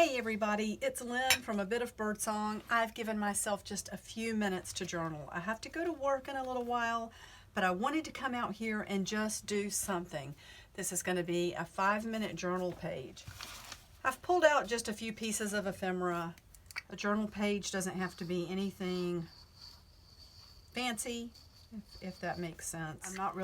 Hey everybody, it's Lynn from A Bit of Birdsong. I've given myself just a few minutes to journal. I have to go to work in a little while, but I wanted to come out here and just do something. This is going to be a 5-minute journal page. I've pulled out just a few pieces of ephemera. A journal page doesn't have to be anything fancy, if that makes sense. I'm not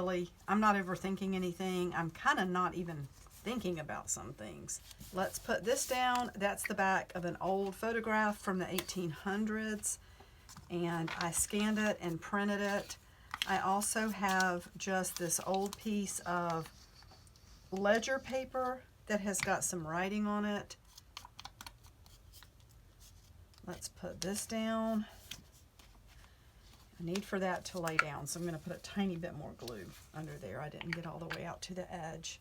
overthinking anything. I'm kind of not even thinking about some things. Let's put this down. That's the back of an old photograph from the 1800s, and I scanned it and printed it. I also have just this old piece of ledger paper that has got some writing on it. Let's put this down. I need for that to lay down, so I'm going to put a tiny bit more glue under there. I didn't get all the way out to the edge.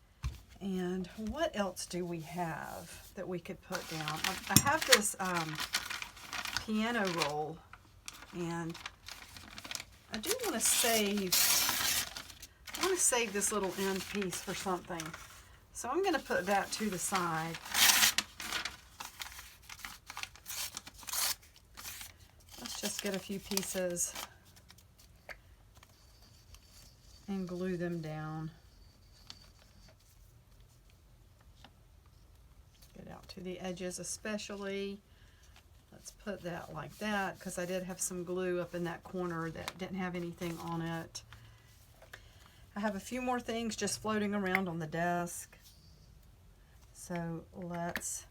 And what else do we have that we could put down? I have this piano roll, and I do want to save. I want to save this little end piece for something, so I'm going to put that to the side. Let's just get a few pieces and glue them down. Out to the edges especially. Let's put that like that, because I did have some glue up in that corner that didn't have anything on it. I have a few more things just floating around on the desk, so let's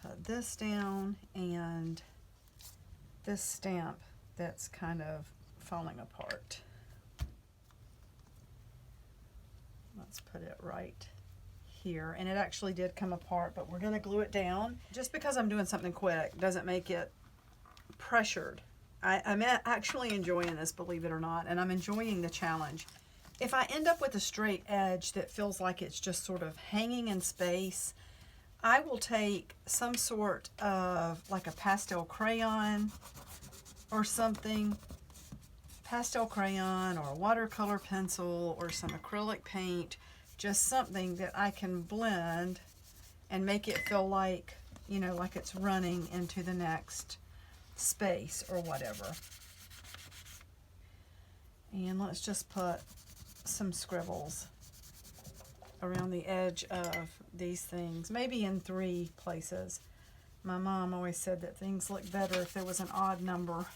put this down, and this stamp that's kind of falling apart. Let's put it right here, and it actually did come apart, but we're going to glue it down. Just because I'm doing something quick doesn't make it pressured. I'm actually enjoying this, believe it or not, and I'm enjoying the challenge. If I end up with a straight edge that feels like it's just sort of hanging in space, I will take some sort of like a pastel crayon or something, pastel crayon or a watercolor pencil or some acrylic paint, just something that I can blend and make it feel like, you know, like it's running into the next space or whatever. And let's just put some scribbles around the edge of these things, maybe in 3 places. My mom always said that things look better if there was an odd number.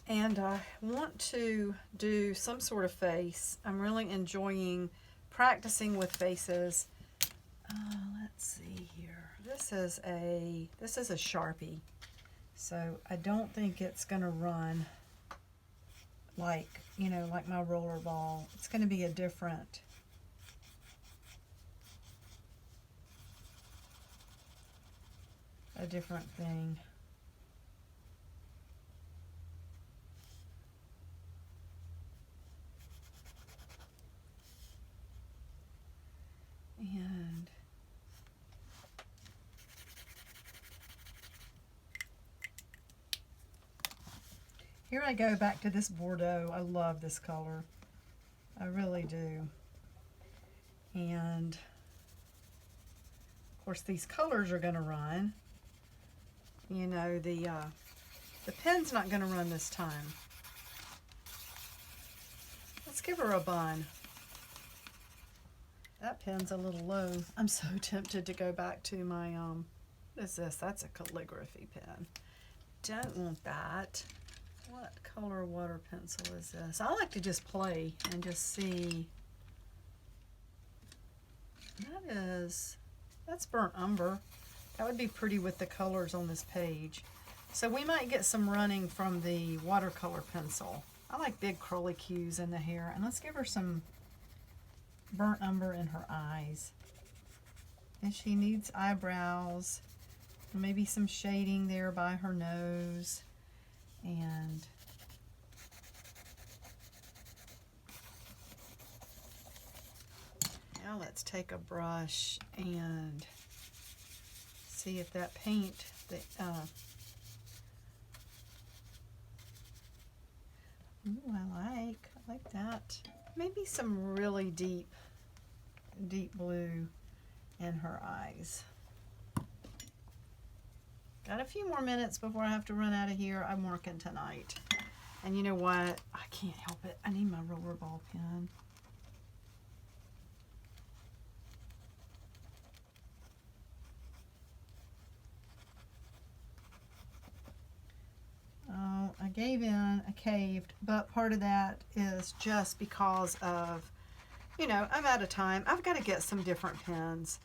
And I want to do some sort of face. I'm really enjoying practicing with faces. Let's see here. This is a Sharpie, so I don't think it's going to run like, you know, like my roller ball. It's going to be a different thing. And here I go back to this Bordeaux. I love this color. I really do. And of course these colors are going to run. You know, the pen's not going to run this time. Let's give her a bun. That pen's a little low. I'm so tempted to go back to my, what is this? That's a calligraphy pen. Don't want that. What color water pencil is this? I like to just play and just see. That's burnt umber. That would be pretty with the colors on this page. So we might get some running from the watercolor pencil. I like big curly cues in the hair. And let's give her some burnt umber in her eyes. And she needs eyebrows, maybe some shading there by her nose. And now let's take a brush and see if that paint ooh, I like like that. Maybe some really deep blue in her eyes. Got a few more minutes before I have to run out of here. I'm working tonight. And you know what? I can't help it. I need my roller ball pen. Oh, I gave in, I caved, but part of that is just because of, you know, I'm out of time. I've got to get some different pens.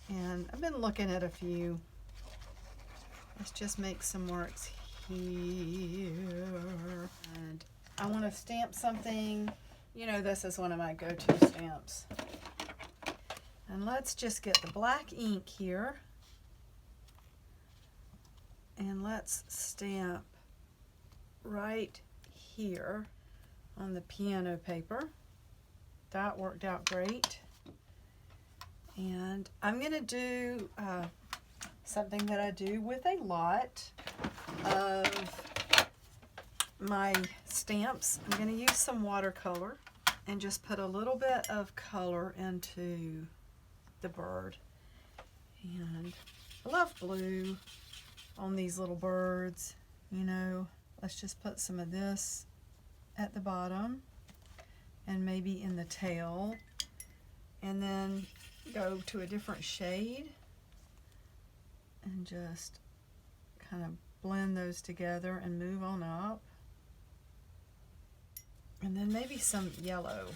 And I've been looking at a few. Let's just make some marks here. And I want to stamp something. You know, this is one of my go-to stamps. And let's just get the black ink here. And let's stamp right here on the piano paper. That worked out great. And I'm going to do something that I do with a lot of my stamps. I'm going to use some watercolor and just put a little bit of color into the bird. And I love blue on these little birds, you know. Let's just put some of this at the bottom and maybe in the tail, and then go to a different shade and just kind of blend those together and move on up. And then maybe some yellow.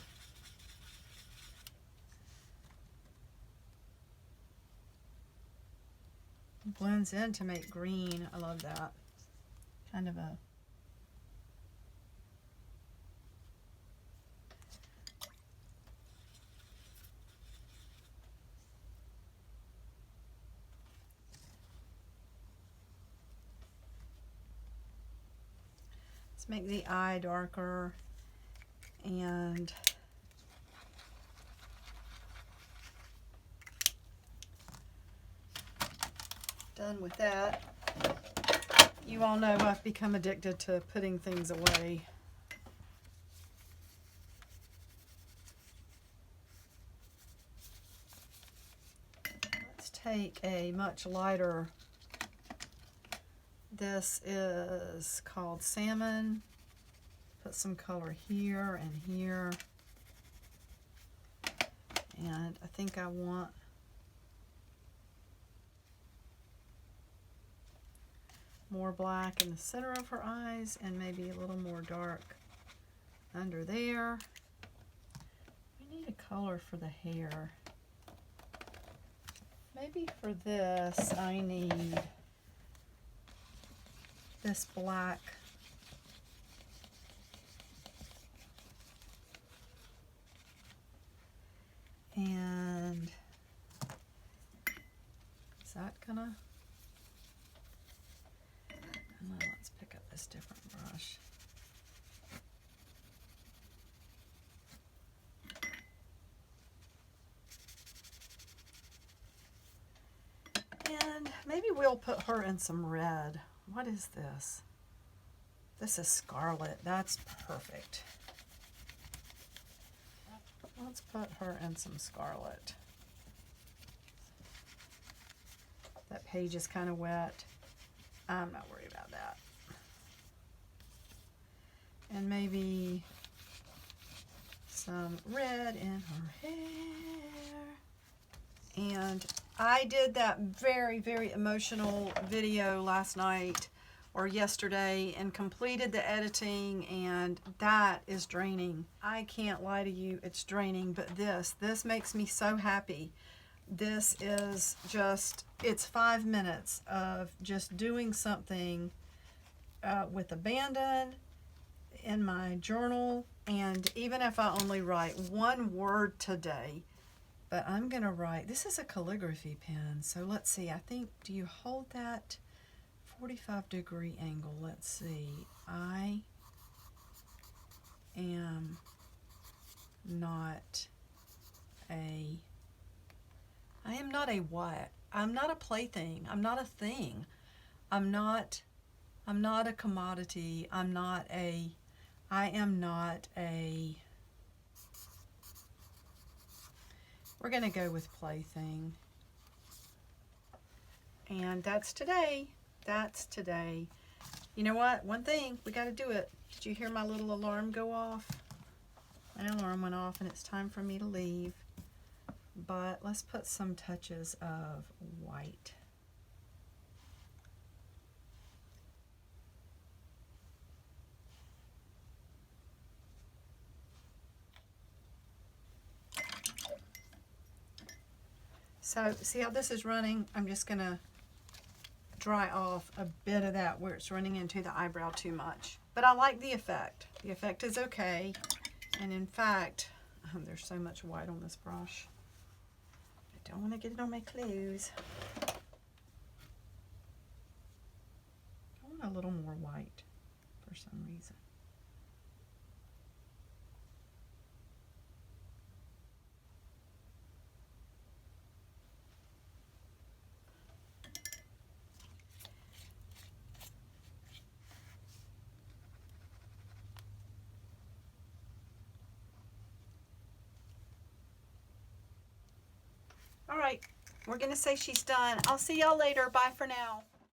Blends in to make green. I love that. Kind of a let's make the eye darker, and done with that. You all know I've become addicted to putting things away. Let's take a much lighter, this is called Salmon. Put some color here and here. And I think I want more black in the center of her eyes and maybe a little more dark under there. We need a color for the hair. Maybe for this I need this black. And is that gonna? And then let's pick up this different brush. And maybe we'll put her in some red. What is this? This is scarlet. That's perfect. Let's put her in some scarlet. That page is kind of wet. I'm not worried about that. And maybe some red in her hair. And I did that very, very emotional video last night or yesterday and completed the editing, and that is draining. I can't lie to you, it's draining, but this makes me so happy. This is just, it's 5 minutes of just doing something with abandon in my journal, and even if I only write one word today, but I'm gonna write, this is a calligraphy pen, so let's see, I think, do you hold that 45-degree angle? Let's see. I am not a what? I'm not a plaything. I'm not a thing. I'm not a commodity. I'm not a I am not a, we're going to go with plaything. And that's today. That's today. You know what? One thing, we got to do it. Did you hear my little alarm go off? My alarm went off and it's time for me to leave. But let's put some touches of white. So see how this is running? I'm just going to dry off a bit of that where it's running into the eyebrow too much. But I like the effect. The effect is okay. And in fact, there's so much white on this brush. I don't want to get it on my clothes. I want a little more white for some reason. All right, we're going to say she's done. I'll see y'all later. Bye for now.